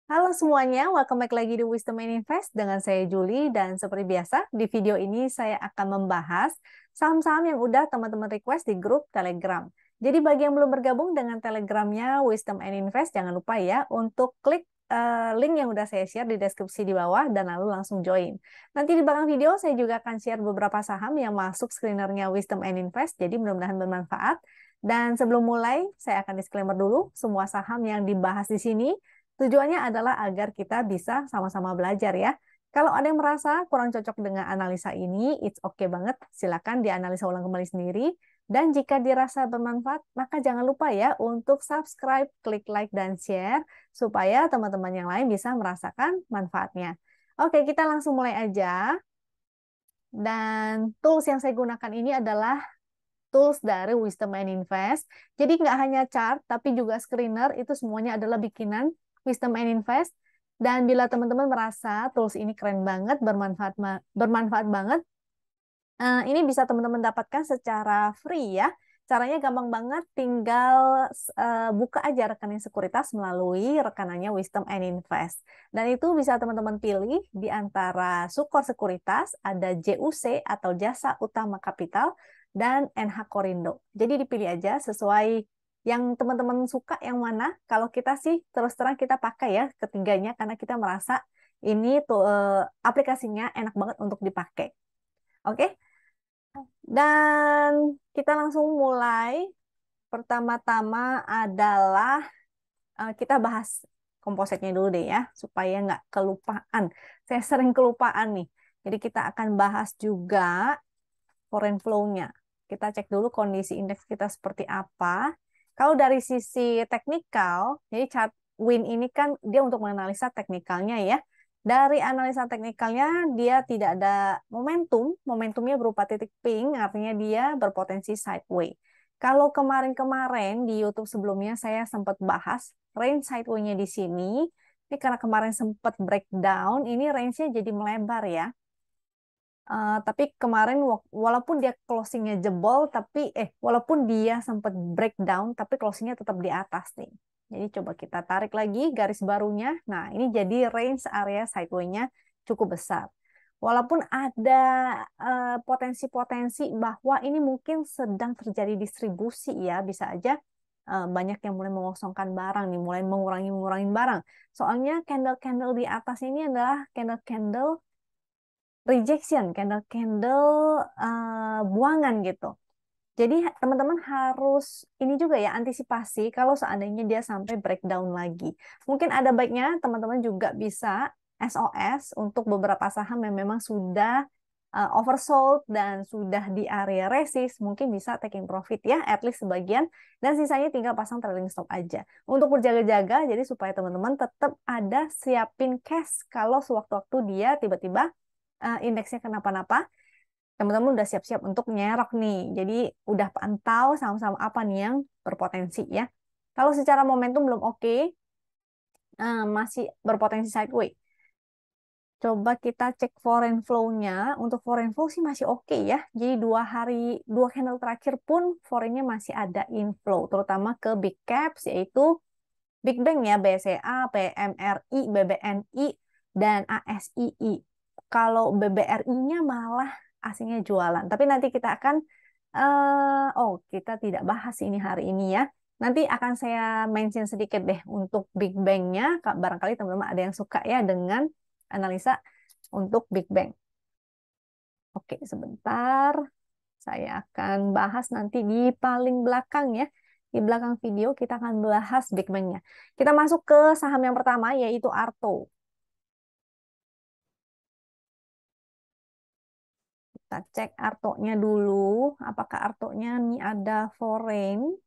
Halo semuanya, welcome back lagi di Wisdom and Invest dengan saya Julie, dan seperti biasa di video ini saya akan membahas saham-saham yang udah teman-teman request di grup Telegram. Jadi bagi yang belum bergabung dengan Telegramnya Wisdom and Invest, jangan lupa ya untuk klik link yang udah saya share di deskripsi di bawah dan lalu langsung join. Nanti di belakang video saya juga akan share beberapa saham yang masuk screenernya Wisdom and Invest, jadi mudah-mudahan bermanfaat. Dan sebelum mulai, saya akan disclaimer dulu, semua saham yang dibahas di sini tujuannya adalah agar kita bisa sama-sama belajar ya. Kalau ada yang merasa kurang cocok dengan analisa ini, it's okay banget. Silakan dianalisa ulang kembali sendiri. Dan jika dirasa bermanfaat, maka jangan lupa ya untuk subscribe, klik like, dan share supaya teman-teman yang lain bisa merasakan manfaatnya. Oke, kita langsung mulai aja. Dan tools yang saya gunakan ini adalah tools dari Wisdom and Invest. Jadi nggak hanya chart, tapi juga screener, itu semuanya adalah bikinan Wisdom and Invest. Dan bila teman-teman merasa tools ini keren banget, bermanfaat banget, ini bisa teman-teman dapatkan secara free ya. Caranya gampang banget, tinggal buka aja rekening sekuritas melalui rekanannya Wisdom and Invest. Dan itu bisa teman-teman pilih di antara Sukor Sekuritas, ada JUC atau Jasa Utama Kapital, dan NH Korindo. Jadi dipilih aja sesuai yang teman-teman suka yang mana. Kalau kita sih terus terang kita pakai ya ketiganya karena kita merasa ini tuh aplikasinya enak banget untuk dipakai. Oke? Dan kita langsung mulai. Pertama-tama adalah kita bahas kompositnya dulu deh ya, supaya nggak kelupaan. Saya sering kelupaan nih. Jadi kita akan bahas juga foreign flow-nya. Kita cek dulu kondisi indeks kita seperti apa. Kalau dari sisi teknikal, jadi chart WIN ini kan dia untuk menganalisa teknikalnya ya. Dari analisa teknikalnya dia tidak ada momentum, momentumnya berupa titik pink, artinya dia berpotensi sideways. Kalau kemarin-kemarin di YouTube sebelumnya saya sempat bahas range sideways-nya di sini. Ini karena kemarin sempat breakdown, ini range-nya jadi melebar ya. Tapi kemarin walaupun dia closingnya jebol, tapi walaupun dia sempat breakdown, tapi closingnya tetap di atas nih. Jadi coba kita tarik lagi garis barunya. Nah, ini jadi range area sideways-nya cukup besar. Walaupun ada potensi-potensi bahwa ini mungkin sedang terjadi distribusi ya, bisa aja banyak yang mulai mengosongkan barang nih, mulai mengurangi barang. Soalnya candle-candle di atas ini adalah candle-candle rejection, candle-candle buangan gitu. Jadi teman-teman harus ini juga ya antisipasi kalau seandainya dia sampai breakdown lagi. Mungkin ada baiknya teman-teman juga bisa SOS untuk beberapa saham yang memang sudah oversold dan sudah di area resist, mungkin bisa taking profit ya, at least sebagian, dan sisanya tinggal pasang trailing stop aja. Untuk berjaga-jaga, jadi supaya teman-teman tetap ada siapin cash kalau sewaktu-waktu dia tiba-tiba indeksnya kenapa-napa, teman-teman udah siap-siap untuk nyerok nih. Jadi udah pantau saham-saham apa nih yang berpotensi ya. Kalau secara momentum belum oke, masih berpotensi sideways. Coba kita cek foreign flow-nya. Untuk foreign flow sih masih oke ya. Jadi dua candle terakhir pun foreign-nya masih ada inflow, terutama ke big caps yaitu Big Bank ya, BCA, PMRI, BBNI, dan ASII. Kalau BBRI-nya malah asingnya jualan. Tapi nanti kita akan, kita tidak bahas ini hari ini ya. Nanti akan saya mention sedikit deh untuk Big Bank-nya. Barangkali teman-teman ada yang suka ya dengan analisa untuk Big Bang. Oke, sebentar. Saya akan bahas nanti di paling belakang ya. Di belakang video kita akan bahas Big Bang-nya. Kita masuk ke saham yang pertama yaitu Arto. Kita cek Arto-nya dulu. Apakah Arto-nya ini ada foreign?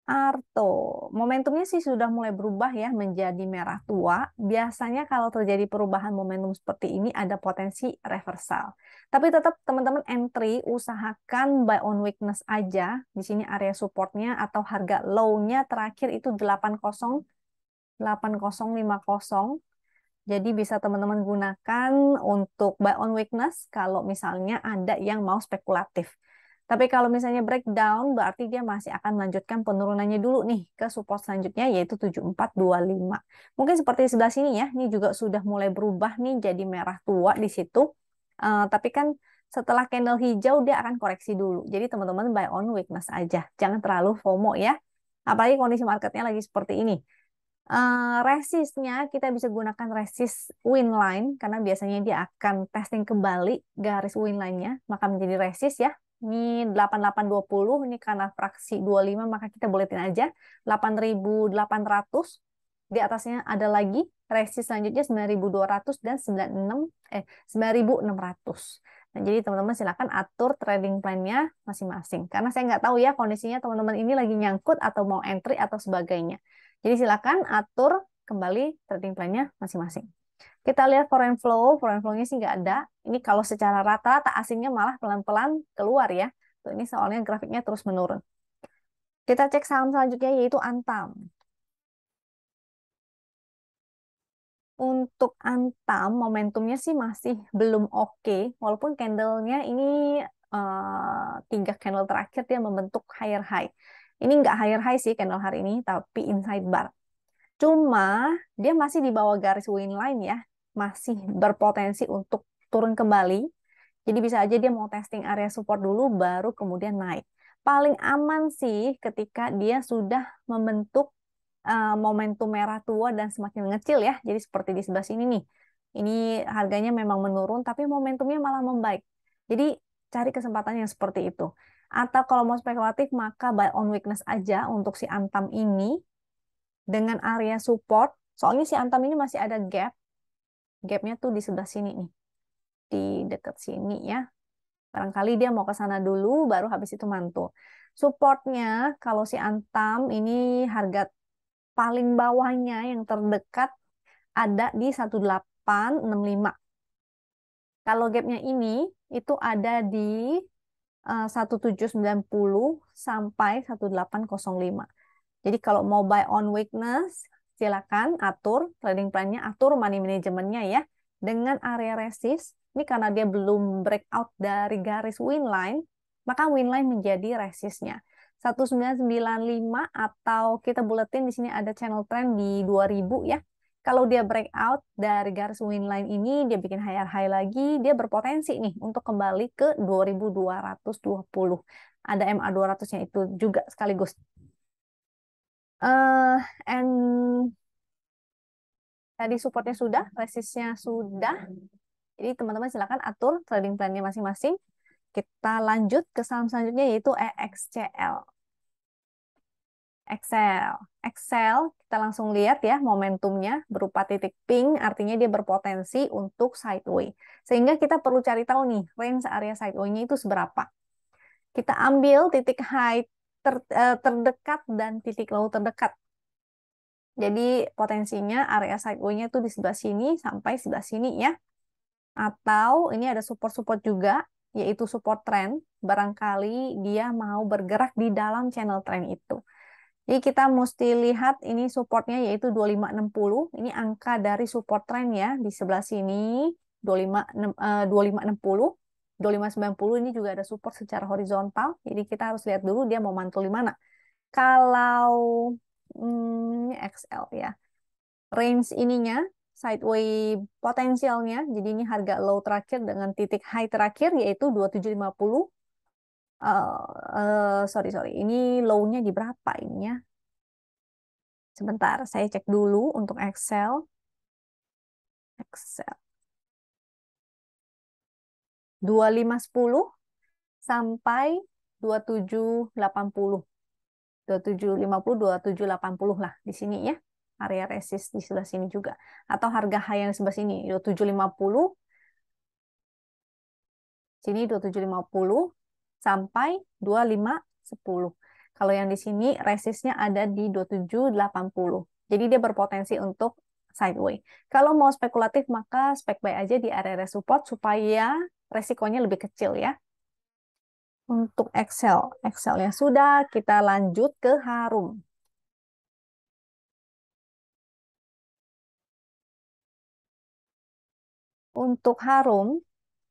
Arto, momentumnya sih sudah mulai berubah ya menjadi merah tua. Biasanya kalau terjadi perubahan momentum seperti ini ada potensi reversal. Tapi tetap teman-teman entry usahakan buy on weakness aja. Di sini area supportnya atau harga low-nya terakhir itu 8050. Jadi bisa teman-teman gunakan untuk buy on weakness kalau misalnya ada yang mau spekulatif. Tapi kalau misalnya breakdown, berarti dia masih akan melanjutkan penurunannya dulu nih ke support selanjutnya, yaitu 7425. Mungkin seperti di sebelah sini ya, ini juga sudah mulai berubah nih jadi merah tua di situ. Tapi kan setelah candle hijau, dia akan koreksi dulu. Jadi teman-teman buy on weakness aja. Jangan terlalu FOMO ya. Apalagi kondisi marketnya lagi seperti ini. Resistnya kita bisa gunakan resist win line karena biasanya dia akan testing kembali garis win line-nya, maka menjadi resist ya. Ini 8820, ini karena fraksi 25 maka kita buletin aja 8800. Di atasnya ada lagi resist selanjutnya 9200 dan 9600. Nah, jadi teman-teman silakan atur trading plan-nya masing-masing. Karena saya nggak tahu ya kondisinya teman-teman ini lagi nyangkut atau mau entry atau sebagainya. Jadi silakan atur kembali trading plan-nya masing-masing. Kita lihat foreign flow-nya sih nggak ada. Ini kalau secara rata-rata asingnya malah pelan-pelan keluar ya. Tuh, ini soalnya grafiknya terus menurun. Kita cek saham selanjutnya yaitu Antam. Untuk Antam, momentumnya sih masih belum oke. Walaupun candlenya ini 3 candle terakhir dia membentuk higher high. Ini nggak higher high sih candle hari ini, tapi inside bar. Cuma dia masih di bawah garis win line ya, masih berpotensi untuk turun kembali. Jadi bisa aja dia mau testing area support dulu baru kemudian naik. Paling aman sih ketika dia sudah membentuk momentum merah tua dan semakin mengecil ya. Jadi seperti di sebelah sini nih. Ini harganya memang menurun tapi momentumnya malah membaik. Jadi cari kesempatan yang seperti itu. Atau kalau mau spekulatif maka buy on weakness aja untuk si Antam ini dengan area support. Soalnya si Antam ini masih ada gap. Gapnya tuh di sebelah sini nih. Di dekat sini ya. Barangkali dia mau ke sana dulu, baru habis itu mantul. Supportnya, kalau si Antam ini harga paling bawahnya yang terdekat ada di 1865. Kalau gapnya ini, itu ada di 1790 sampai 1805. Jadi kalau mau buy on weakness, silakan atur trading plan-nya, atur money manajemennya ya. Dengan area resist, ini karena dia belum breakout dari garis win line, maka win line menjadi resistnya. 1995 atau kita buletin di sini ada channel trend di 2000 ya. Kalau dia breakout dari garis win line ini, dia bikin higher high lagi, dia berpotensi nih untuk kembali ke 2220. Ada MA 200-nya itu juga sekaligus. And tadi supportnya sudah, resistnya sudah. Jadi teman-teman silakan atur trading plan-nya masing-masing. Kita lanjut ke saham selanjutnya yaitu EXCL. Excel. Excel, kita langsung lihat ya momentumnya berupa titik pink, artinya dia berpotensi untuk sideway. Sehingga kita perlu cari tahu nih, range area sideway-nya itu seberapa. Kita ambil titik high terdekat dan titik low terdekat. Jadi potensinya area sideway-nya itu di sebelah sini sampai sebelah sini ya. Atau ini ada support-support juga, yaitu support trend. Barangkali dia mau bergerak di dalam channel trend itu. Jadi kita mesti lihat ini supportnya yaitu 2560. Ini angka dari support trend ya. Di sebelah sini 2560. 2590 ini juga ada support secara horizontal. Jadi kita harus lihat dulu dia mau mantul di mana. Kalau XL ya. Range ininya, sideway potensialnya, jadi ini harga low terakhir dengan titik high terakhir yaitu 2750. Sorry, ini low-nya di berapa ini ya? Sebentar, saya cek dulu untuk Excel. Excel. 2510 sampai 2780. 2750, 2780 lah di sini ya. Area resist di sebelah sini juga. Atau harga high yang sebelah sini, 2750. Sini 2750 sampai 2510. Kalau yang di sini resistnya ada di 2780. Jadi dia berpotensi untuk sideway. Kalau mau spekulatif maka spek buy aja di area support supaya resikonya lebih kecil ya. Untuk Excel, Excelnya sudah, kita lanjut ke Harum. Untuk Harum,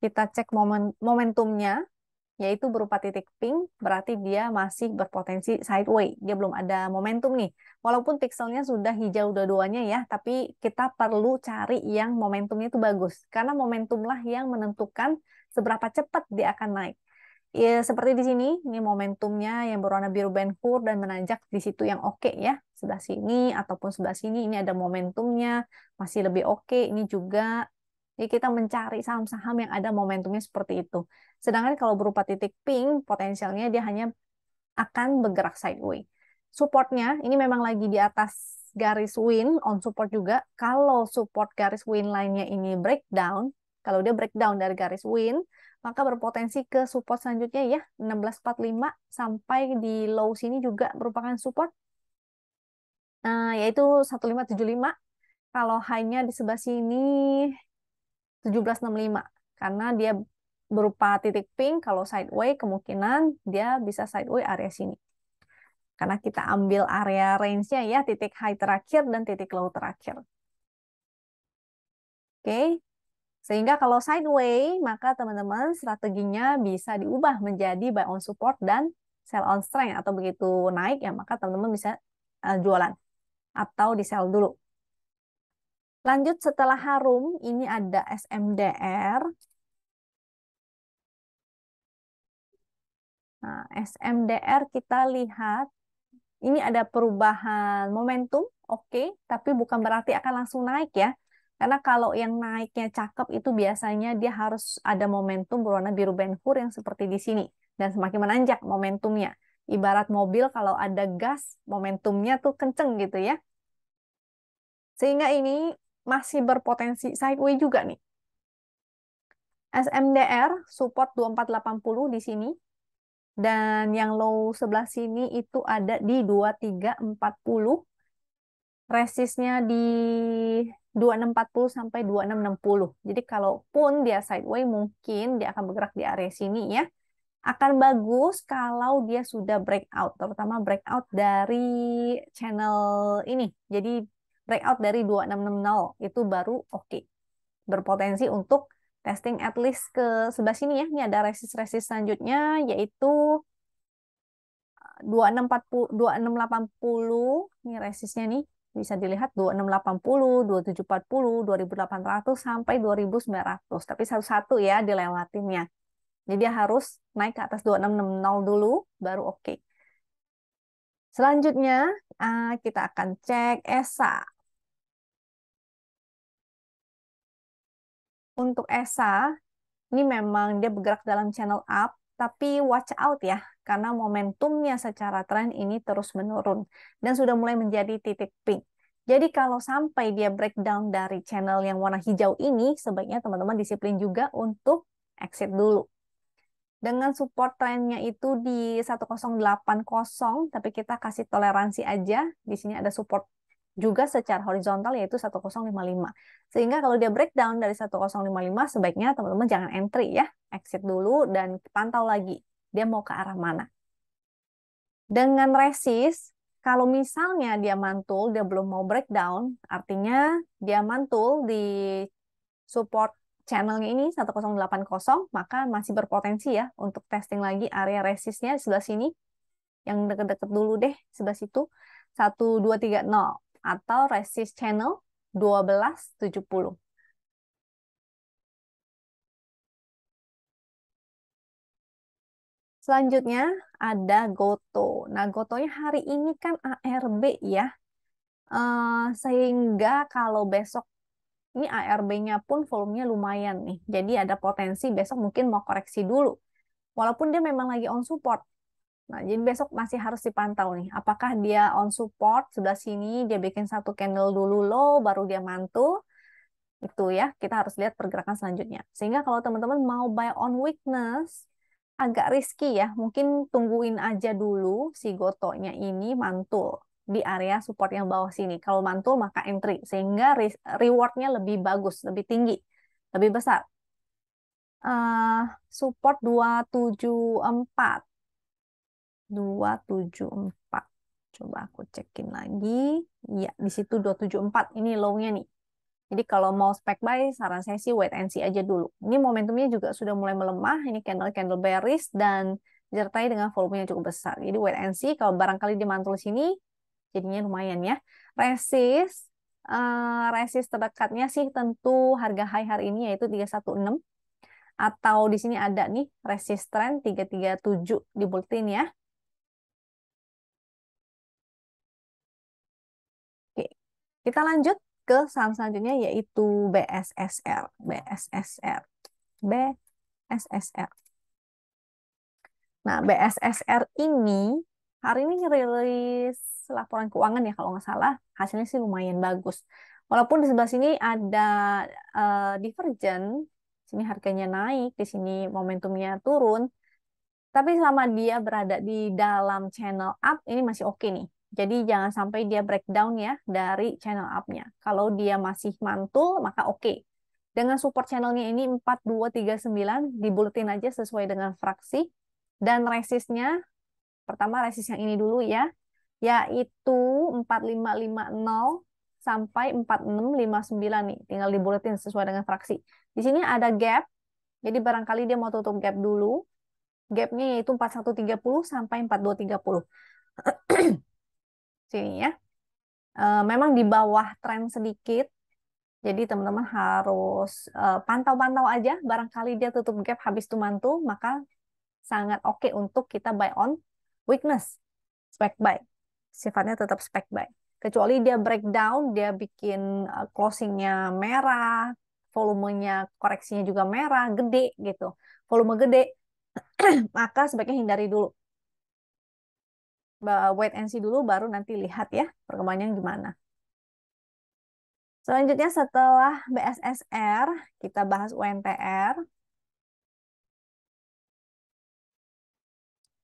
kita cek momentumnya. yaitu berupa titik pink, berarti dia masih berpotensi sideways. Dia belum ada momentum nih. Walaupun pixelnya sudah hijau dua-duanya ya, tapi kita perlu cari yang momentumnya itu bagus. Karena momentumlah yang menentukan seberapa cepat dia akan naik. Ya, seperti di sini, ini momentumnya yang berwarna biru Ben Hur dan menanjak di situ yang oke ya. Sebelah sini ataupun sebelah sini ini ada momentumnya, masih lebih oke. Ini juga. Jadi kita mencari saham-saham yang ada momentumnya seperti itu. Sedangkan kalau berupa titik pink, potensialnya dia hanya akan bergerak sideways. Supportnya ini memang lagi di atas garis win, on support juga. Kalau support garis win lainnya ini breakdown, kalau dia breakdown dari garis win, maka berpotensi ke support selanjutnya ya, 1645 sampai di low sini juga merupakan support, yaitu 1575. Kalau high-nya di sebelah sini 1765 karena dia berupa titik pink. Kalau sideways kemungkinan dia bisa sideways area sini karena kita ambil area range-nya ya, titik high terakhir dan titik low terakhir. Oke, sehingga kalau sideways maka teman-teman strateginya bisa diubah menjadi buy on support dan sell on strength, atau begitu naik ya maka teman-teman bisa jualan atau di sell dulu. Lanjut setelah harum ini ada SMDR. Nah, SMDR kita lihat ini ada perubahan momentum, oke, tapi bukan berarti akan langsung naik ya. Karena kalau yang naiknya cakep itu biasanya dia harus ada momentum berwarna biru Ben Hur yang seperti di sini. Dan semakin menanjak momentumnya. Ibarat mobil kalau ada gas, momentumnya tuh kenceng gitu ya. Sehingga ini masih berpotensi sideways juga nih. SMDR support 2480 di sini. Dan yang low sebelah sini itu ada di 2340. Resistnya di 2640 sampai 2660. Jadi kalaupun dia sideways mungkin dia akan bergerak di area sini ya. Akan bagus kalau dia sudah breakout, terutama breakout dari channel ini. Jadi breakout dari 2660 itu baru oke. Berpotensi untuk testing at least ke sebelah sini ya. Ini ada resist-resist selanjutnya yaitu 2640, 2680. Ini resistnya nih. Bisa dilihat 2680, 2740, 2800 sampai 2900. Tapi satu-satu ya dilewatinnya. Jadi dia harus naik ke atas 2660 dulu baru oke. Selanjutnya kita akan cek ESA. Untuk ESA ini memang dia bergerak dalam channel up, tapi watch out ya, karena momentumnya secara tren ini terus menurun dan sudah mulai menjadi titik pink. Jadi kalau sampai dia breakdown dari channel yang warna hijau ini, sebaiknya teman-teman disiplin juga untuk exit dulu. Dengan support trennya itu di 1080, tapi kita kasih toleransi aja. Di sini ada support juga secara horizontal yaitu 1055. Sehingga kalau dia breakdown dari 1055 sebaiknya teman-teman jangan entry ya. Exit dulu dan pantau lagi dia mau ke arah mana. Dengan resist, kalau misalnya dia mantul, dia belum mau breakdown, artinya dia mantul di support channelnya ini 1080, maka masih berpotensi ya untuk testing lagi area resistnya di sebelah sini. Yang deket-deket dulu deh, sebelah situ 1230 atau resist channel 1270. Selanjutnya ada Goto. Nah, Gotonya hari ini kan ARB ya. Sehingga kalau besok ini ARB-nya pun volumenya lumayan nih. Jadi ada potensi besok mungkin mau koreksi dulu. Walaupun dia memang lagi on support. Nah, jadi besok masih harus dipantau nih. Apakah dia on support sebelah sini, dia bikin satu candle dulu low, baru dia mantul. Itu ya, kita harus lihat pergerakan selanjutnya. Sehingga kalau teman-teman mau buy on weakness, agak risky ya. Mungkin tungguin aja dulu si gotonya ini mantul di area support yang bawah sini. Kalau mantul maka entry. Sehingga rewardnya lebih bagus, lebih tinggi, lebih besar. Support 274. 274. Coba aku cekin lagi. Iya, di situ 274. Ini low-nya nih. Jadi kalau mau spek buy, saran saya sih wait and see aja dulu. Ini momentumnya juga sudah mulai melemah. Ini candle-candle bearish dan disertai dengan volumenya cukup besar. Jadi wait and see. Kalau barangkali di mantul sini, jadinya lumayan ya. Resist, resist terdekatnya sih tentu harga high hari ini yaitu 316. Atau di sini ada nih resist trend 337 di bulletin ya. Oke, kita lanjut ke saham selanjutnya yaitu BSSR. BSSR. BSSR. Nah, BSSR ini hari ini rilis laporan keuangan ya kalau nggak salah. Hasilnya sih lumayan bagus. Walaupun di sebelah sini ada divergen, sini harganya naik, di sini momentumnya turun. Tapi selama dia berada di dalam channel up, ini masih oke nih. Jadi jangan sampai dia breakdown ya dari channel up-nya. Kalau dia masih mantul, maka oke. Dengan support channelnya ini 4239, dibuletin aja sesuai dengan fraksi. Dan resistnya, pertama resist yang ini dulu ya, yaitu 4550 sampai 4659 nih. Tinggal dibuletin sesuai dengan fraksi. Di sini ada gap, jadi barangkali dia mau tutup gap dulu. Gapnya yaitu 4130 sampai 4230. Sini ya. Memang di bawah tren sedikit. Jadi teman-teman harus pantau-pantau aja. Barangkali dia tutup gap habis itu mantul, maka sangat oke untuk kita buy on weakness. Spec buy. Sifatnya tetap spec buy. Kecuali dia breakdown, dia bikin closingnya merah, volumenya koreksinya juga merah, gede gitu. Volume gede, maka sebaiknya hindari dulu. Wait and see dulu, baru nanti lihat ya perkembangannya gimana. Selanjutnya setelah BSSR, kita bahas UNTR.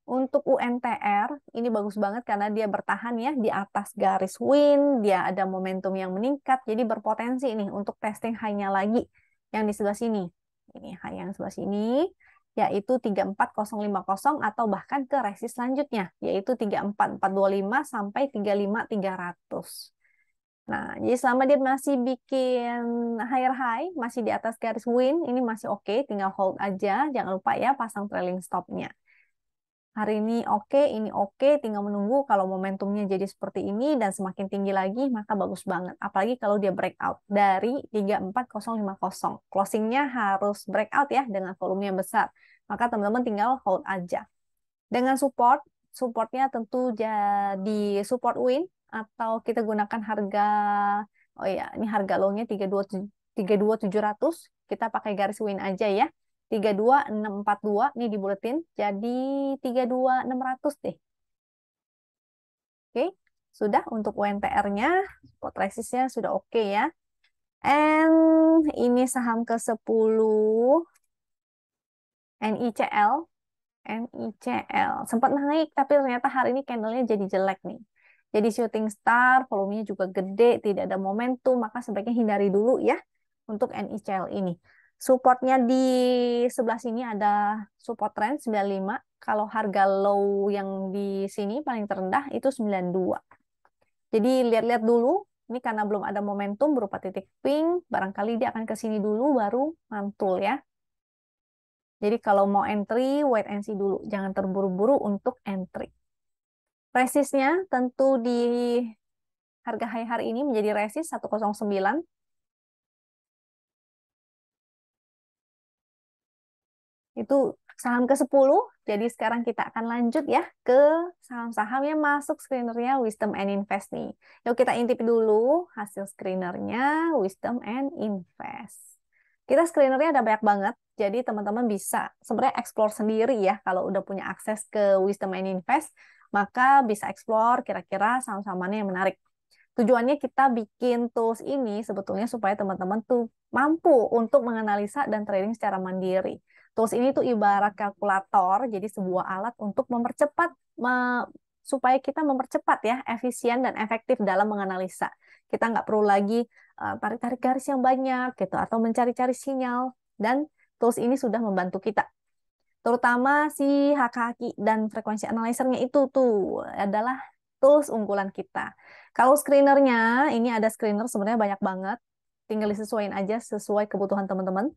Untuk UNTR, ini bagus banget karena dia bertahan ya di atas garis win, dia ada momentum yang meningkat, jadi berpotensi nih untuk testing high-nya lagi yang di sebelah sini. Ini high yang sebelah sini, yaitu 34050 atau bahkan ke resist selanjutnya, yaitu 34425 sampai 35300. Nah, jadi selama dia masih bikin higher high, masih di atas garis win, ini masih oke, tinggal hold aja. Jangan lupa ya pasang trailing stop-nya. Hari ini oke, tinggal menunggu kalau momentumnya jadi seperti ini dan semakin tinggi lagi, maka bagus banget. Apalagi kalau dia breakout dari 34050. Closingnya harus breakout ya dengan volume yang besar. Maka teman-teman tinggal hold aja. Dengan supportnya tentu jadi support win atau kita gunakan harga, oh ya, ini harga low-nya 32700, kita pakai garis win aja ya. 32642 ini di buletin jadi 32600 deh. Oke, sudah untuk UNTR-nya, support resistnya sudah oke ya. And ini saham ke-10 NICL. NICL sempat naik tapi ternyata hari ini candlenya jadi jelek nih. Jadi shooting star, volumenya juga gede, tidak ada momentum, maka sebaiknya hindari dulu ya untuk NICL ini. Supportnya di sebelah sini ada support trend 95. Kalau harga low yang di sini paling terendah itu 92. Jadi lihat-lihat dulu, ini karena belum ada momentum berupa titik pink, barangkali dia akan ke sini dulu baru mantul ya. Jadi kalau mau entry, wait and see dulu. Jangan terburu-buru untuk entry. Resistnya tentu di harga high hari ini menjadi resist 109. Itu saham ke-10. Jadi sekarang kita akan lanjut ya ke saham-saham yang masuk screenernya Wisdom and Invest nih. Yuk kita intip dulu hasil screenernya Wisdom and Invest. Kita screenernya ada banyak banget. Jadi teman-teman bisa sebenarnya explore sendiri ya. Kalau udah punya akses ke Wisdom and Invest, maka bisa explore kira-kira saham-saham mana yang menarik. Tujuannya kita bikin tools ini sebetulnya supaya teman-teman tuh mampu untuk menganalisa dan trading secara mandiri. Tools ini tuh ibarat kalkulator, jadi sebuah alat untuk mempercepat, supaya kita mempercepat ya, efisien dan efektif dalam menganalisa. Kita nggak perlu lagi tarik-tarik garis yang banyak gitu, atau mencari-cari sinyal, dan tools ini sudah membantu kita. Terutama si Hakaki dan frekuensi analyzer-nya itu tuh adalah tools unggulan kita. Kalau screenernya, ini ada screener sebenarnya banyak banget. tinggal disesuaikan aja sesuai kebutuhan teman-teman.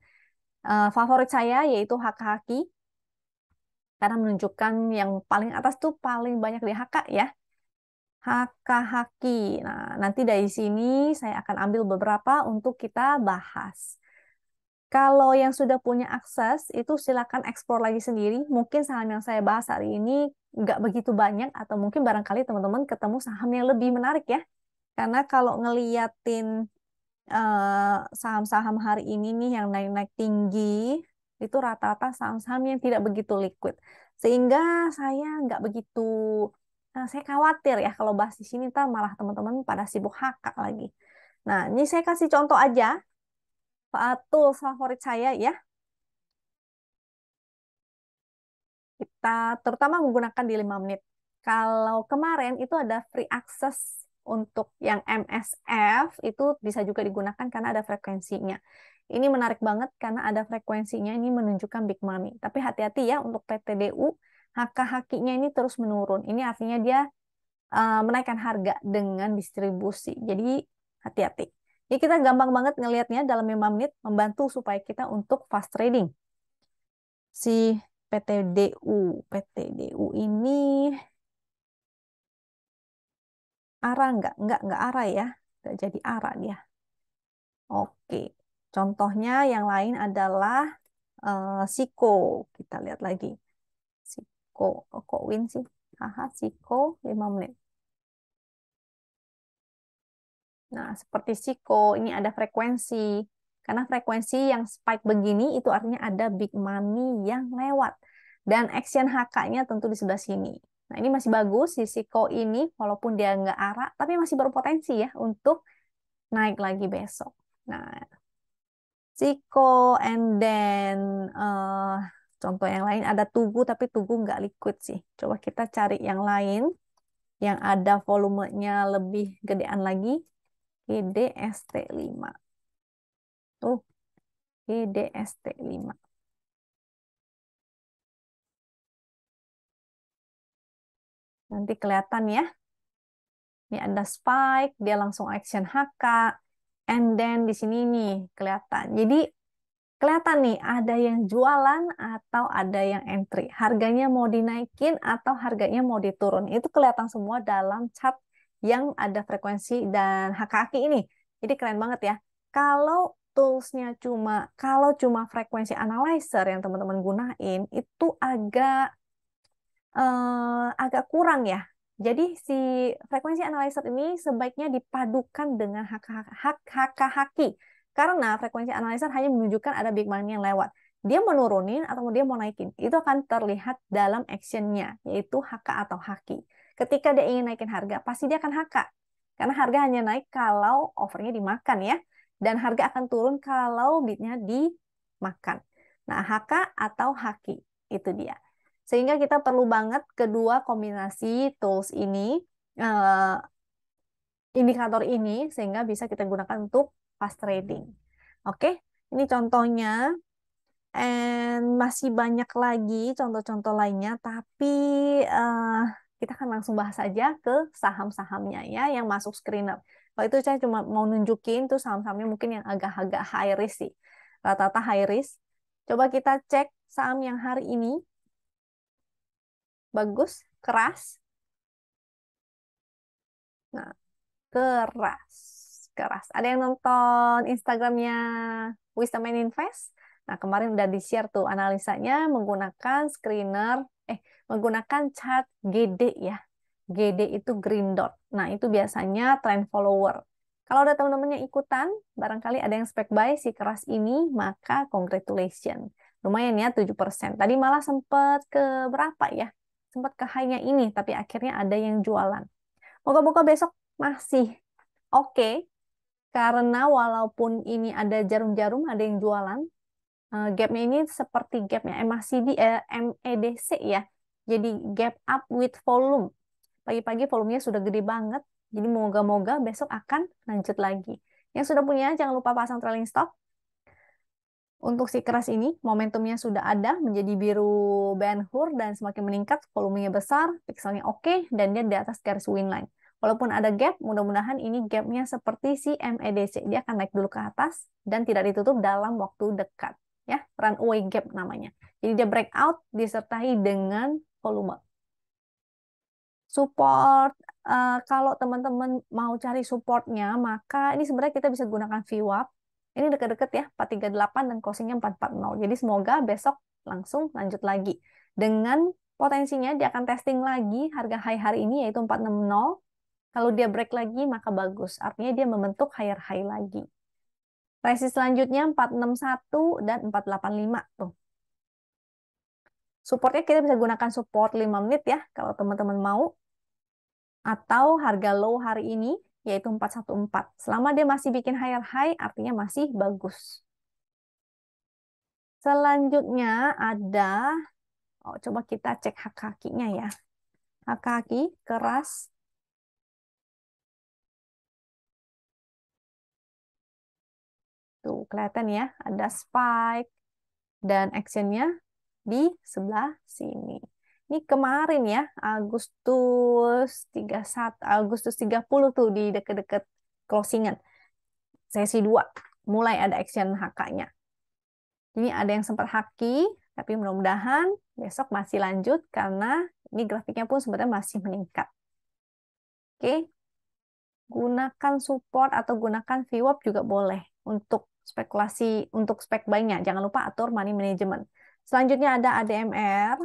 Favorit saya yaitu haki, karena menunjukkan yang paling atas tuh paling banyak di haka ya. Haki. Nah, nanti dari sini saya akan ambil beberapa untuk kita bahas. Kalau yang sudah punya akses, itu silakan eksplor lagi sendiri. Mungkin saham yang saya bahas hari ini nggak begitu banyak, atau mungkin barangkali teman-teman ketemu saham yang lebih menarik ya. Karena kalau ngeliatin saham-saham hari ini nih yang naik-naik tinggi, itu rata-rata saham-saham yang tidak begitu liquid. Sehingga saya nggak begitu, saya khawatir ya kalau bahas di sini ntar malah teman-teman pada sibuk hakak lagi. Nah, ini saya kasih contoh aja, tools favorit saya ya. Kita terutama menggunakan di 5 menit. Kalau kemarin itu ada free access untuk yang MSF, itu bisa juga digunakan karena ada frekuensinya. Ini menarik banget karena ada frekuensinya, ini menunjukkan big money. Tapi hati-hati ya untuk PTDU, HK-HQ-nya ini terus menurun. Ini artinya dia menaikkan harga dengan distribusi. Jadi hati-hati. Jadi kita gampang banget ngelihatnya dalam 5 menit, membantu supaya kita untuk fast trading. Si PTDU ini ARA nggak ARA ya, nggak jadi ARA dia. Oke, contohnya yang lain adalah Siko. Kita lihat lagi. Siko, kok win sih? Haha, Siko 5 menit. Nah, seperti Siko, ini ada frekuensi. Karena frekuensi yang spike begini, itu artinya ada big money yang lewat. Dan action HK-nya tentu di sebelah sini. Nah, ini masih bagus, si Siko ini, walaupun dia nggak arah, tapi masih berpotensi ya untuk naik lagi besok. Nah, Siko, and then contoh yang lain ada Tugu, tapi Tugu nggak liquid sih. Coba kita cari yang lain, yang ada volumenya lebih gedean lagi. GDST5. Tuh, GDST5. Nanti kelihatan ya. Ini ada spike, dia langsung action HK. And then di sini nih kelihatan. Jadi kelihatan nih ada yang jualan atau ada yang entry. Harganya mau dinaikin atau harganya mau diturun. Itu kelihatan semua dalam chart yang ada frekuensi dan HK ini. Jadi keren banget ya. Kalau toolsnya kalau cuma frekuensi analyzer yang teman-teman gunain, itu agak kurang ya. Jadi si frekuensi analyzer ini sebaiknya dipadukan dengan HK-HQ. Karena frekuensi analyzer hanya menunjukkan ada big money yang lewat. Dia menurunin atau dia mau naikin. Itu akan terlihat dalam actionnya, yaitu HK atau HQ. Ketika dia ingin naikin harga, pasti dia akan HK. Karena harga hanya naik kalau overnya dimakan ya. Dan harga akan turun kalau bidnya dimakan. Nah, HK atau HQ, itu dia. Sehingga kita perlu banget kedua kombinasi tools ini, eh, indikator ini, sehingga bisa kita gunakan untuk fast trading. Oke, ini contohnya. And masih banyak lagi contoh-contoh lainnya, tapi kita akan langsung bahas aja ke saham-sahamnya ya, yang masuk screener. Kalau itu saya cuma mau nunjukin tuh saham-sahamnya mungkin yang agak-agak high risk sih. Rata-rata high risk. Coba kita cek saham yang hari ini. Bagus, keras. Nah, keras. Keras. Ada yang nonton Instagramnya Wisdom and Invest? Nah, kemarin udah di-share tuh analisanya menggunakan screener, menggunakan chart GD ya. GD itu green dot. Nah, itu biasanya trend follower. Kalau ada teman-teman yang ikutan, barangkali ada yang spek buy si keras ini, maka congratulations. Lumayan ya, 7%. Tadi malah sempat ke berapa ya? Sempat ke high-nya ini, tapi akhirnya ada yang jualan. Moga-moga besok masih oke, karena walaupun ini ada jarum-jarum, ada yang jualan, gapnya ini seperti gapnya MACD, MEDC ya. Jadi gap up with volume. Pagi-pagi volumenya sudah gede banget, jadi moga-moga besok akan lanjut lagi. Yang sudah punya, jangan lupa pasang trailing stop. Untuk si keras ini, momentumnya sudah ada, menjadi biru Ben Hur, dan semakin meningkat, volumenya besar, pixelnya oke, dan dia di atas garis win line. Walaupun ada gap, mudah-mudahan ini gapnya seperti si MEDC. Dia akan naik dulu ke atas dan tidak ditutup dalam waktu dekat. Ya, runway gap namanya. Jadi dia breakout disertai dengan volume. Support, kalau teman-teman mau cari supportnya, maka ini sebenarnya kita bisa gunakan VWAP. Ini dekat-dekat ya, 438 dan closingnya 440. Jadi semoga besok langsung lanjut lagi. Dengan potensinya dia akan testing lagi harga high hari ini yaitu 460. Kalau dia break lagi maka bagus. Artinya dia membentuk higher high lagi. Resist selanjutnya 461 dan 485 tuh. Supportnya kita bisa gunakan support 5 menit ya kalau teman-teman mau. Atau harga low hari ini yaitu 414. Selama dia masih bikin higher high artinya masih bagus. Selanjutnya ada, coba kita cek hak kakinya ya. Hak kaki keras. Tuh kelihatan ya, ada spike dan actionnya di sebelah sini. Ini kemarin ya, Agustus 30 tuh di deket-deket closingan. Sesi 2, mulai ada action HK-nya. Ini ada yang sempat haki, tapi mudah-mudahan besok masih lanjut karena ini grafiknya pun sebenarnya masih meningkat. Oke, gunakan support atau gunakan VWAP juga boleh untuk spekulasi, untuk spek buy-nya. Jangan lupa atur money management. Selanjutnya ada ADMR.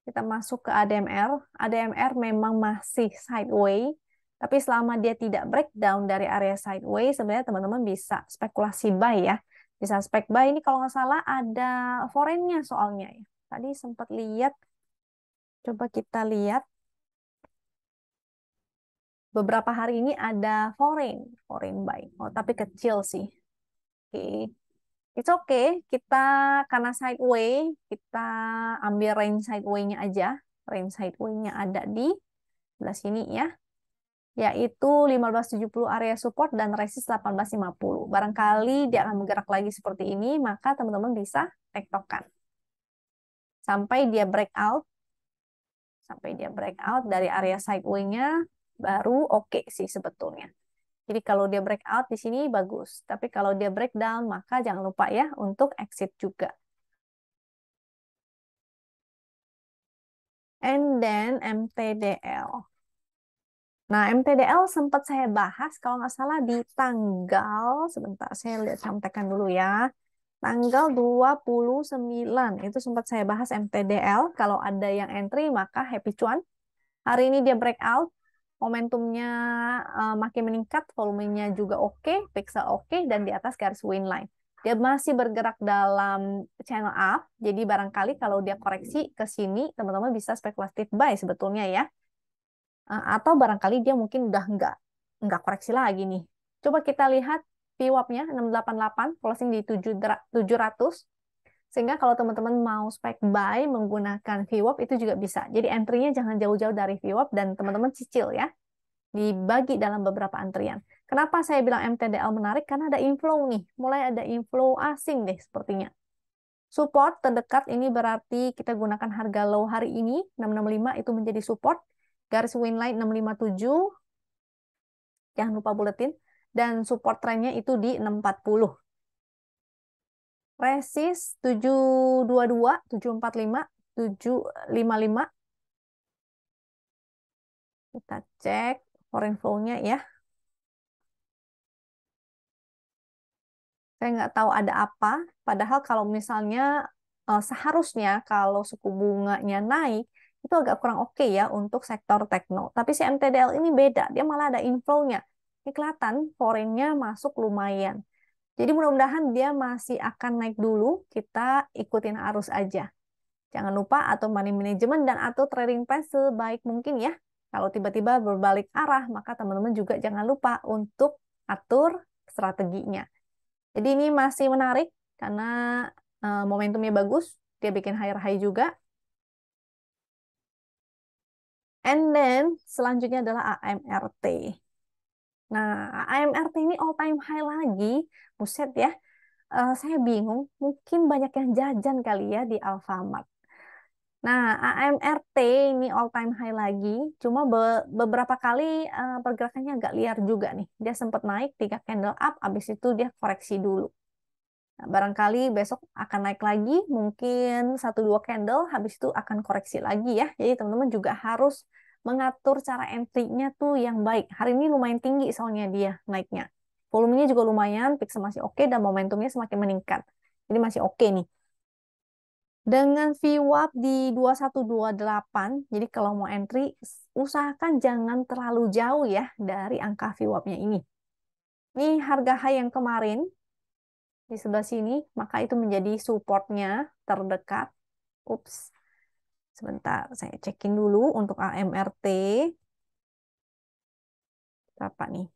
Kita masuk ke ADMR. ADMR memang masih sideways, tapi selama dia tidak breakdown dari area sideways, sebenarnya teman-teman bisa spekulasi buy ya. Bisa spek buy ini kalau nggak salah ada foreign-nya soalnya ya. Tadi sempat lihat, coba kita lihat. Beberapa hari ini ada foreign buy. Oh, tapi kecil sih. Oke. It's okay, kita karena sideway, kita ambil range sideway-nya aja. Range sideway-nya ada di sebelah sini ya, yaitu 1570 area support dan resist 1850. Barangkali dia akan bergerak lagi seperti ini, maka teman-teman bisa tektokan. Sampai dia breakout, dari area sideway-nya, baru oke sih sebetulnya. Jadi kalau dia breakout di sini bagus, tapi kalau dia breakdown maka jangan lupa ya untuk exit juga. And then MTDL. Nah, MTDL sempat saya bahas kalau nggak salah di tanggal, sebentar saya lihat contekan dulu ya. Tanggal 29 itu sempat saya bahas MTDL. Kalau ada yang entry maka happy cuan. Hari ini dia breakout, momentumnya makin meningkat, volumenya juga oke, pixel oke, dan di atas garis win line. Dia masih bergerak dalam channel up, jadi barangkali kalau dia koreksi ke sini, teman-teman bisa spekulatif buy sebetulnya ya. Atau barangkali dia mungkin udah nggak koreksi lagi nih. Coba kita lihat VWAP-nya 688, closing di 700. Sehingga kalau teman-teman mau spek buy menggunakan VWAP itu juga bisa. Jadi entry-nya jangan jauh-jauh dari VWAP dan teman-teman cicil ya. Dibagi dalam beberapa antrian. Kenapa saya bilang MTDL menarik? Karena ada inflow nih. Mulai ada inflow asing deh sepertinya. Support terdekat ini berarti kita gunakan harga low hari ini. 665 itu menjadi support. Garis win line 657. Jangan lupa buletin. Dan support trennya itu di 640. Resist 722, 745, 755. Kita cek foreign flow-nya ya. Saya nggak tahu ada apa. Padahal kalau misalnya seharusnya kalau suku bunganya naik, itu agak kurang oke ya untuk sektor tekno. Tapi si MTDL ini beda. Dia malah ada inflow-nya. Ini kelihatan foreign-nya masuk lumayan. Jadi mudah-mudahan dia masih akan naik dulu. Kita ikutin arus aja. Jangan lupa atur money management dan atur trading plan sebaik mungkin ya. Kalau tiba-tiba berbalik arah, maka teman-teman juga jangan lupa untuk atur strateginya. Jadi ini masih menarik karena momentumnya bagus. Dia bikin higher high juga. And then selanjutnya adalah AMRT. Nah, AMRT ini all time high lagi. Buset ya. Saya bingung. Mungkin banyak yang jajan kali ya di Alfamart. Nah, AMRT ini all time high lagi, cuma beberapa kali pergerakannya agak liar juga nih. Dia sempat naik 3 candle up, habis itu dia koreksi dulu. Nah, barangkali besok akan naik lagi, mungkin 1-2 candle, habis itu akan koreksi lagi ya. Jadi teman-teman juga harus mengatur cara entry-nya tuh yang baik. Hari ini lumayan tinggi soalnya dia naiknya. Volumenya juga lumayan, pixel masih oke, dan momentumnya semakin meningkat. Jadi masih oke nih. Dengan VWAP di 2128, jadi kalau mau entry, usahakan jangan terlalu jauh ya dari angka VWAP-nya ini. Ini harga high yang kemarin, di sebelah sini, maka itu menjadi supportnya terdekat. Ups, sebentar, saya cekin dulu untuk AMRT. Berapa nih?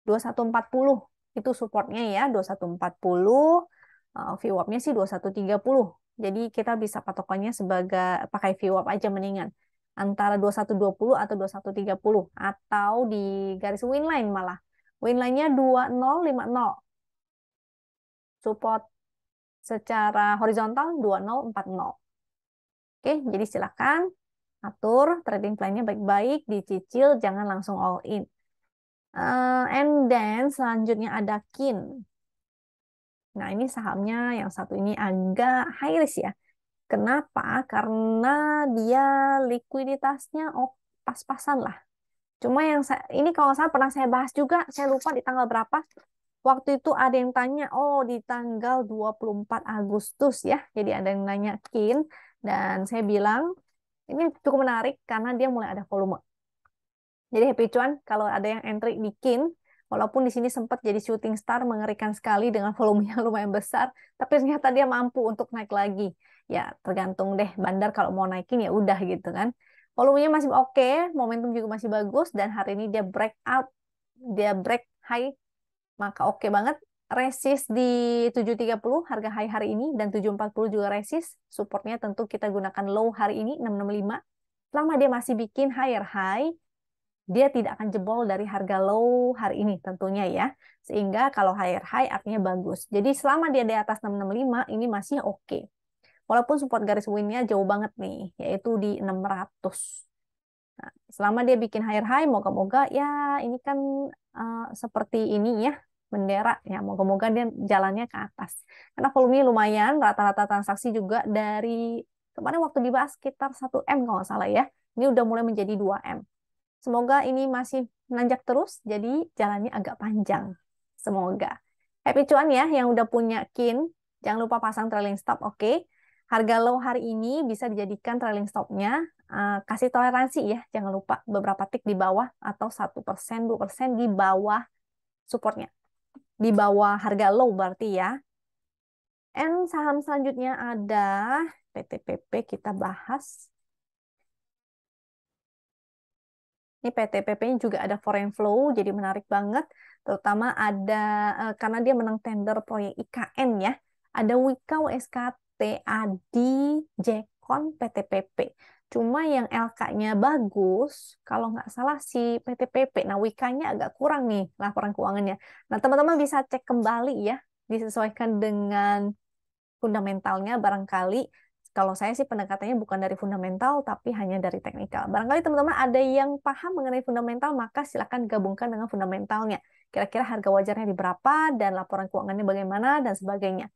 2140, itu supportnya ya, 2140. VWAP-nya sih 2130. Jadi kita bisa patokannya sebagai pakai VWAP aja mendingan. Antara 2120 atau 2130. Atau di garis winline malah. Winline-nya 2050. Support secara horizontal 2040. Oke, jadi silakan atur trading plan-nya baik-baik, dicicil, jangan langsung all in. And then selanjutnya ada KIN. Nah, ini sahamnya yang satu ini agak high risk ya. Kenapa? Karena dia likuiditasnya pas-pasan lah. Cuma yang ini kalau nggak salah pernah saya bahas juga, saya lupa di tanggal berapa. Waktu itu ada yang tanya, oh di tanggal 24 Agustus ya. Jadi ada yang nanya KIN, dan saya bilang, ini cukup menarik karena dia mulai ada volume. Jadi happy cuan kalau ada yang entry di KIN, walaupun di sini sempat jadi shooting star mengerikan sekali dengan volume yang lumayan besar, tapi ternyata dia mampu untuk naik lagi. Ya tergantung deh bandar kalau mau naikin ya udah gitu kan. Volumenya masih oke, momentum juga masih bagus, dan hari ini dia break out, dia break high, maka oke banget. Resist di 730 harga high hari ini, dan 740 juga resist. Supportnya tentu kita gunakan low hari ini 665. Selama dia masih bikin higher high, dia tidak akan jebol dari harga low hari ini tentunya ya. Sehingga kalau higher high artinya bagus. Jadi selama dia di atas 665 ini masih oke. Walaupun support garis win-nya jauh banget nih, yaitu di 600. Nah, selama dia bikin higher high, moga-moga ya ini kan seperti ini ya, bendera ya, moga-moga dia jalannya ke atas. Karena volumenya lumayan, rata-rata transaksi juga dari kemarin waktu dibahas sekitar 1M kalau nggak salah ya. Ini udah mulai menjadi 2M. Semoga ini masih menanjak terus, jadi jalannya agak panjang. Semoga. Happy cuan ya yang udah punya KIN. Jangan lupa pasang trailing stop, oke? Harga low hari ini bisa dijadikan trailing stopnya. Kasih toleransi ya, jangan lupa beberapa tick di bawah atau 1%, 2% di bawah supportnya. Di bawah harga low berarti ya. And saham selanjutnya ada PTPP, kita bahas. Ini PTPP-nya juga ada foreign flow, jadi menarik banget. Terutama ada, karena dia menang tender proyek IKN ya. Ada Wika, WSKT, ADI, Jekon, PTPP. Cuma yang LK-nya bagus, kalau nggak salah si PTPP. Nah, Wika-nya agak kurang nih laporan keuangannya. Nah, teman-teman bisa cek kembali ya, disesuaikan dengan fundamentalnya barangkali. Kalau saya sih pendekatannya bukan dari fundamental, tapi hanya dari teknikal. Barangkali teman-teman ada yang paham mengenai fundamental, maka silakan gabungkan dengan fundamentalnya. Kira-kira harga wajarnya di berapa, dan laporan keuangannya bagaimana, dan sebagainya.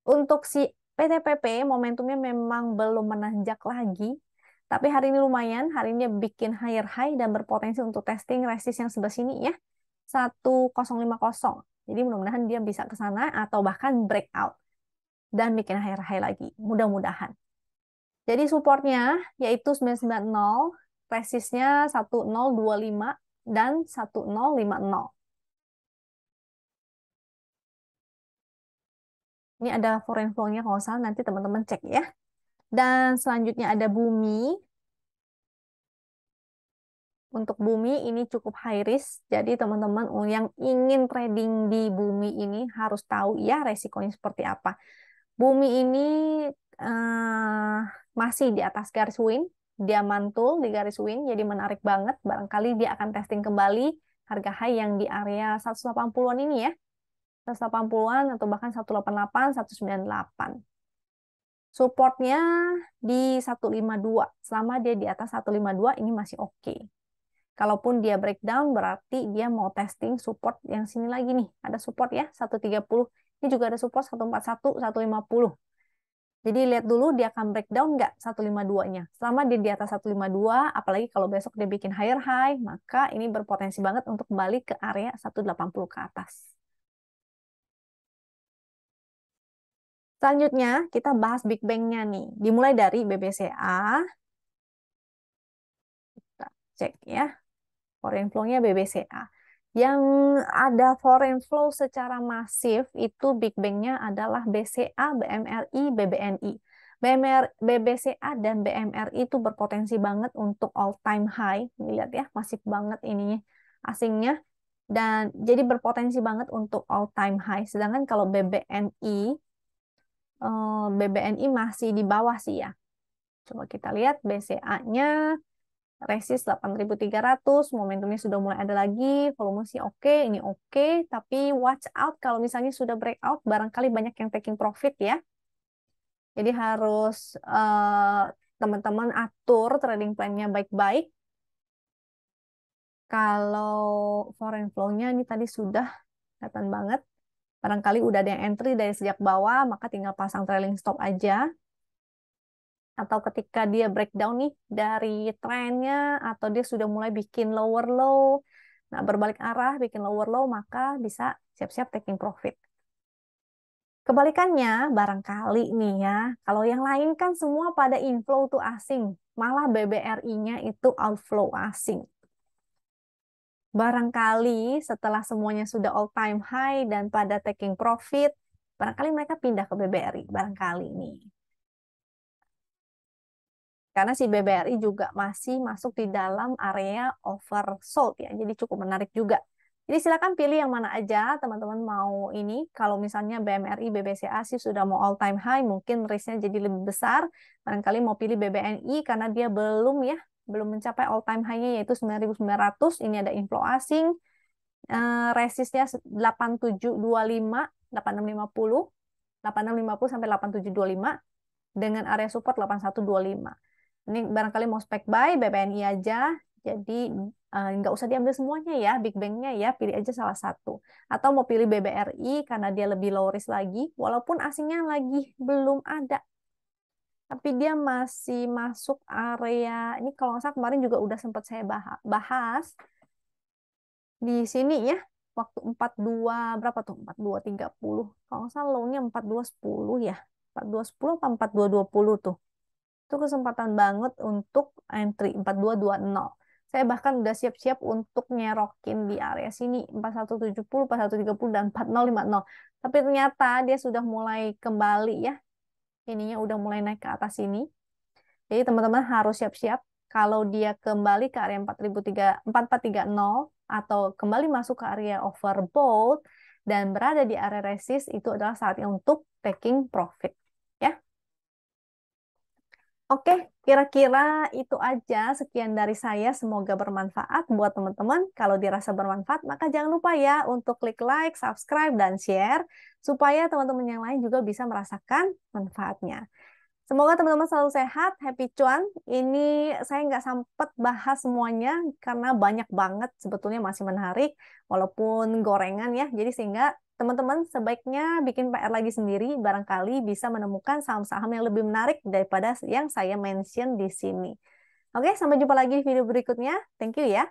Untuk si PTPP, momentumnya memang belum menanjak lagi, tapi hari ini lumayan, hari ini bikin higher high dan berpotensi untuk testing resist yang sebelah sini ya, 1050. Jadi mudah-mudahan dia bisa ke sana atau bahkan breakout dan bikin higher high lagi, mudah-mudahan. Jadi supportnya yaitu 990, resistnya 1025 dan 1050. Ini ada foreign flow-nya kalau salah, nanti teman-teman cek ya. Dan selanjutnya ada Bumi. Untuk Bumi ini cukup high risk, jadi teman-teman yang ingin trading di Bumi ini harus tahu ya resikonya seperti apa. Bumi ini masih di atas garis win, dia mantul di garis win, jadi menarik banget. Barangkali dia akan testing kembali harga high yang di area 180-an ini ya. 180-an atau bahkan 188, 198. Supportnya di 152. Selama dia di atas 152 ini masih oke. Kalaupun dia breakdown berarti dia mau testing support yang sini lagi nih. Ada support ya 130. Ini juga ada support 141, 150. Jadi lihat dulu dia akan breakdown nggak 152-nya. Selama dia di atas 152, apalagi kalau besok dia bikin higher high, maka ini berpotensi banget untuk kembali ke area 180 ke atas. Selanjutnya, kita bahas Big Bang-nya nih. Dimulai dari BBCA. Kita cek ya. Foreign flow-nya BBCA. Yang ada foreign flow secara masif itu Big Bang-nya adalah BCA, BMRI, BBNI. BBCA dan BMRI itu berpotensi banget untuk all time high. Ini lihat ya, masif banget ininya asingnya. Dan jadi berpotensi banget untuk all time high. Sedangkan kalau BBNI masih di bawah sih ya. Coba kita lihat BCA-nya resist 8.300, momentumnya sudah mulai ada lagi, volume sih oke, ini oke, tapi watch out kalau misalnya sudah breakout, barangkali banyak yang taking profit ya. Jadi harus teman-teman atur trading plan-nya baik-baik. Kalau foreign flow-nya ini tadi sudah kelihatan banget. Barangkali udah ada yang entry dari sejak bawah, maka tinggal pasang trailing stop aja. Atau ketika dia breakdown nih dari trennya, atau dia sudah mulai bikin lower low, nah berbalik arah, bikin lower low, maka bisa siap-siap taking profit. Kebalikannya, barangkali nih ya, kalau yang lain kan semua pada inflow tuh asing, malah BBRI-nya itu outflow asing. Barangkali setelah semuanya sudah all time high dan pada taking profit, barangkali mereka pindah ke BBRI, barangkali nih. Karena si BBRI juga masih masuk di dalam area oversold ya, jadi cukup menarik juga. Jadi silakan pilih yang mana aja teman-teman mau ini. Kalau misalnya BMRI, BBCA sih sudah mau all time high, mungkin risknya jadi lebih besar. Barangkali mau pilih BBNI karena dia belum mencapai all time high-nya yaitu 9.900. Ini ada inflow asing. Resistnya 8725, 8650, 8650 sampai 8725 dengan area support 8125. Ini barangkali mau spek buy BBNI aja, jadi nggak usah diambil semuanya ya, Big Bang-nya ya, pilih aja salah satu. Atau mau pilih BBRI karena dia lebih low risk lagi, walaupun asingnya lagi belum ada. Tapi dia masih masuk area, ini kalau nggak salah kemarin juga udah sempat saya bahas di sini ya, waktu 42, berapa tuh, 4230. Kalau nggak salah low-nya 4210 ya, 4210 apa 4220 tuh. Itu kesempatan banget untuk entry 4220. Saya bahkan udah siap-siap untuk nyerokin di area sini 4170, 4130 dan 4050. Tapi ternyata dia sudah mulai kembali ya. Ininya udah mulai naik ke atas sini. Jadi teman-teman harus siap-siap kalau dia kembali ke area 4430 atau kembali masuk ke area overbought dan berada di area resist, itu adalah saatnya untuk taking profit. Ya. Oke, kira-kira itu aja sekian dari saya. Semoga bermanfaat buat teman-teman. Kalau dirasa bermanfaat, maka jangan lupa ya untuk klik like, subscribe, dan share supaya teman-teman yang lain juga bisa merasakan manfaatnya. Semoga teman-teman selalu sehat, happy cuan. Ini saya nggak sempet bahas semuanya karena banyak banget sebetulnya masih menarik, walaupun gorengan ya. Jadi sehingga teman-teman sebaiknya bikin PR lagi sendiri, barangkali bisa menemukan saham-saham yang lebih menarik daripada yang saya mention di sini. Oke, sampai jumpa lagi di video berikutnya. Thank you ya.